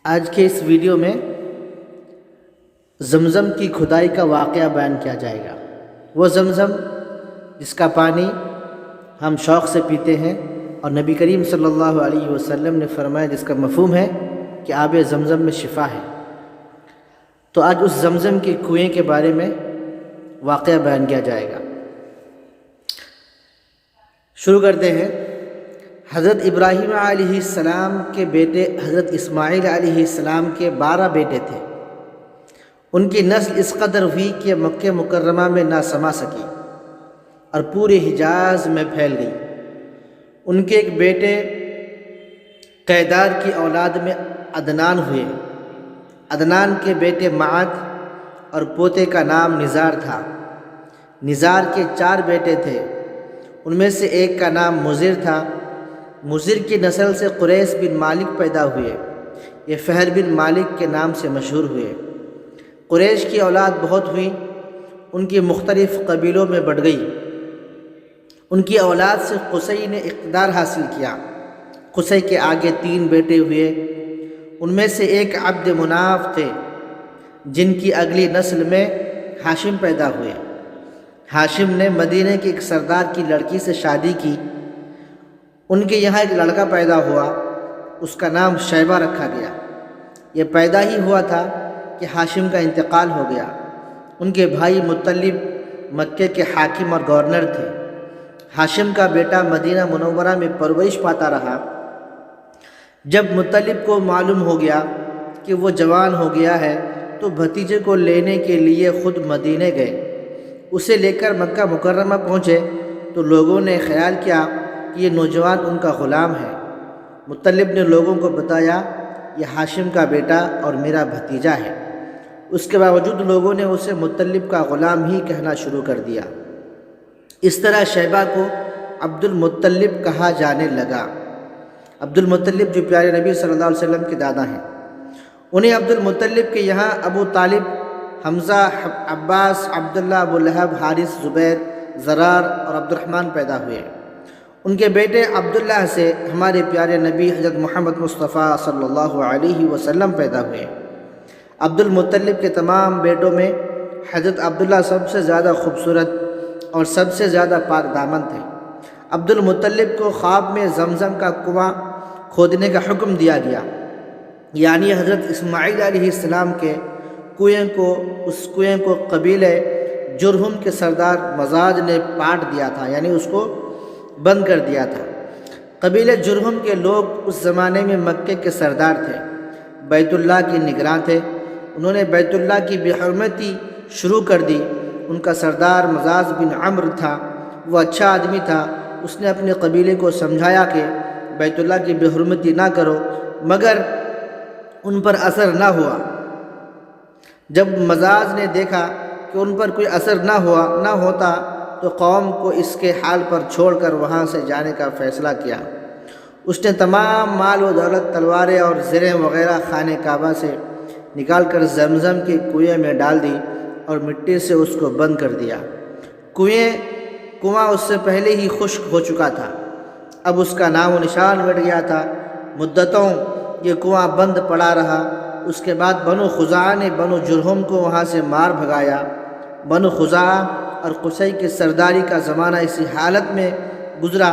آج کے اس ویڈیو میں زمزم کی کھدائی کا واقعہ بیان کیا جائے گا۔ وہ زمزم جس کا پانی ہم شوق سے پیتے ہیں اور نبی کریم صلی اللہ علیہ وسلم نے فرمایا جس کا مفہوم ہے کہ آب زمزم میں شفا ہے۔ تو آج اس زمزم کے کنویں کے بارے میں واقعہ بیان کیا جائے گا۔ شروع کرتے ہیں۔ حضرت ابراہیم علیہ السلام کے بیٹے حضرت اسماعیل علیہ السلام کے 12 بیٹے تھے۔ ان کی نسل اس قدر ہوئی کہ مکہ مکرمہ میں نہ سما سکی اور پورے حجاز میں پھیل گئی۔ ان کے ایک بیٹے قیدار کی اولاد میں عدنان ہوئے۔ عدنان کے بیٹے معد اور پوتے کا نام نزار تھا۔ نزار کے 4 بیٹے تھے، ان میں سے ایک کا نام مضر تھا۔ مضر کی نسل سے قریش بن مالک پیدا ہوئے، یہ فہر بن مالک کے نام سے مشہور ہوئے۔ قریش کی اولاد بہت ہوئی، ان کی مختلف قبیلوں میں بٹ گئی۔ ان کی اولاد سے قصی نے اقتدار حاصل کیا۔ قصی کے آگے 3 بیٹے ہوئے، ان میں سے ایک عبد مناف تھے، جن کی اگلی نسل میں ہاشم پیدا ہوئے۔ ہاشم نے مدینے کے ایک سردار کی لڑکی سے شادی کی۔ ان کے یہاں ایک لڑکا پیدا ہوا، اس کا نام شیبہ رکھا گیا۔ یہ پیدا ہی ہوا تھا کہ ہاشم کا انتقال ہو گیا۔ ان کے بھائی مطلب مکے کے حاکم اور گورنر تھے۔ ہاشم کا بیٹا مدینہ منورہ میں پرورش پاتا رہا۔ جب مطلب کو معلوم ہو گیا کہ وہ جوان ہو گیا ہے تو بھتیجے کو لینے کے لیے خود مدینے گئے۔ اسے لے کر مکہ مکرمہ پہنچے تو لوگوں نے خیال کیا کہ یہ نوجوان ان کا غلام ہے۔ مطلب نے لوگوں کو بتایا یہ ہاشم کا بیٹا اور میرا بھتیجا ہے۔ اس کے باوجود لوگوں نے اسے مطلب کا غلام ہی کہنا شروع کر دیا۔ اس طرح شیبہ کو عبد المطلب کہا جانے لگا۔ عبد المطلب جو پیارے نبی صلی اللہ علیہ وسلم کے دادا ہیں۔ انہیں عبد المطلب کے یہاں ابو طالب، حمزہ، عباس، عبداللہ، ابو لہب، حارث، زبیر، زرار اور عبد الرحمن پیدا ہوئے۔ ان کے بیٹے عبداللہ سے ہمارے پیارے نبی حضرت محمد مصطفیٰ صلی اللہ علیہ وسلم پیدا ہوئے۔ عبد المطلب کے تمام بیٹوں میں حضرت عبداللہ سب سے زیادہ خوبصورت اور سب سے زیادہ پاک دامن تھے۔ عبد المطلب کو خواب میں زمزم کا کنواں کھودنے کا حکم دیا گیا، یعنی حضرت اسماعیل علیہ السلام کے کنویں کو قبیلہ جرہم کے سردار مزاج نے پاٹ دیا تھا، یعنی اس کو بند کر دیا تھا۔ قبیلہ جرہم کے لوگ اس زمانے میں مکے کے سردار تھے، بیت اللہ کے نگراں تھے۔ انہوں نے بیت اللہ کی بے حرمتی شروع کر دی۔ ان کا سردار مزاج بن عمرو تھا، وہ اچھا آدمی تھا۔ اس نے اپنے قبیلے کو سمجھایا کہ بیت اللہ کی بے حرمتی نہ کرو، مگر ان پر اثر نہ ہوا۔ جب مزاج نے دیکھا کہ ان پر کوئی اثر نہ ہوتا تو قوم کو اس کے حال پر چھوڑ کر وہاں سے جانے کا فیصلہ کیا۔ اس نے تمام مال و دولت، تلواریں اور زریں وغیرہ خانہ کعبہ سے نکال کر زمزم کے کنویں میں ڈال دی اور مٹی سے اس کو بند کر دیا۔ کنواں اس سے پہلے ہی خشک ہو چکا تھا، اب اس کا نام و نشان مٹ گیا تھا۔ مدتوں یہ کنواں بند پڑا رہا۔ اس کے بعد بنو خزاعہ نے بنو جرہم کو وہاں سے مار بھگایا۔ بنو خزاعہ اور قصی کی سرداری کا زمانہ اسی حالت میں گزرا،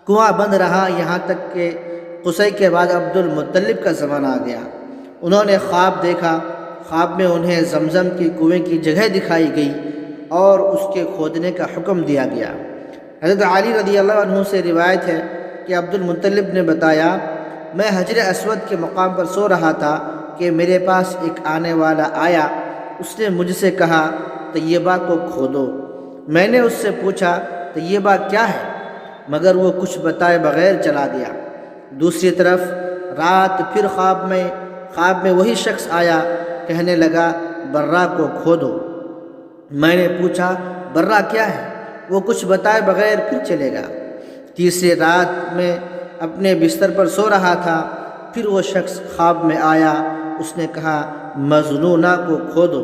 کنواں بند رہا، یہاں تک کہ قصی کے بعد عبد المطلب کا زمانہ آ گیا۔ انہوں نے خواب دیکھا، خواب میں انہیں زمزم کے کنویں کی جگہ دکھائی گئی اور اس کے کھودنے کا حکم دیا گیا۔ حضرت علی رضی اللہ عنہ سے روایت ہے کہ عبد المطلب نے بتایا، میں حجر اسود کے مقام پر سو رہا تھا کہ میرے پاس ایک آنے والا آیا۔ اس نے مجھ سے کہا طیبہ کو کھودو۔ میں نے اس سے پوچھا طیبہ کیا ہے، مگر وہ کچھ بتائے بغیر چلا گیا۔ دوسری طرف رات پھر خواب میں وہی شخص آیا، کہنے لگا برہ کو کھودو۔ میں نے پوچھا برہ کیا ہے، وہ کچھ بتائے بغیر پھر چلے گا۔ تیسری رات میں اپنے بستر پر سو رہا تھا، پھر وہ شخص خواب میں آیا، اس نے کہا مظنونہ کو کھودو۔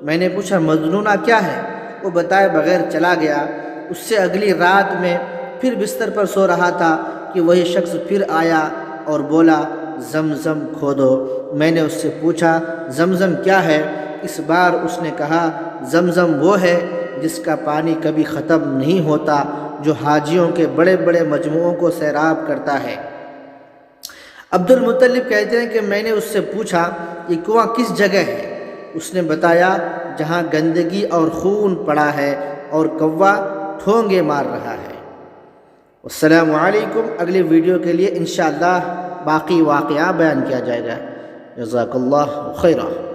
میں نے پوچھا مظنونہ کیا ہے، وہ بتائے بغیر چلا گیا۔ اس سے اگلی رات میں پھر بستر پر سو رہا تھا کہ وہی شخص پھر آیا اور بولا زمزم کھودو۔ میں نے اس سے پوچھا زمزم کیا ہے؟ اس بار اس نے کہا زمزم وہ ہے جس کا پانی کبھی ختم نہیں ہوتا، جو حاجیوں کے بڑے بڑے مجموعوں کو سیراب کرتا ہے۔ عبد المطلب کہتے ہیں کہ میں نے اس سے پوچھا یہ کنواں کس جگہ ہے؟ اس نے بتایا جہاں گندگی اور خون پڑا ہے اور کوا ٹھونگے مار رہا ہے۔ السلام علیکم۔ اگلی ویڈیو کے لیے انشاءاللہ باقی واقعہ بیان کیا جائے گا۔ جزاک اللہ خیرہ۔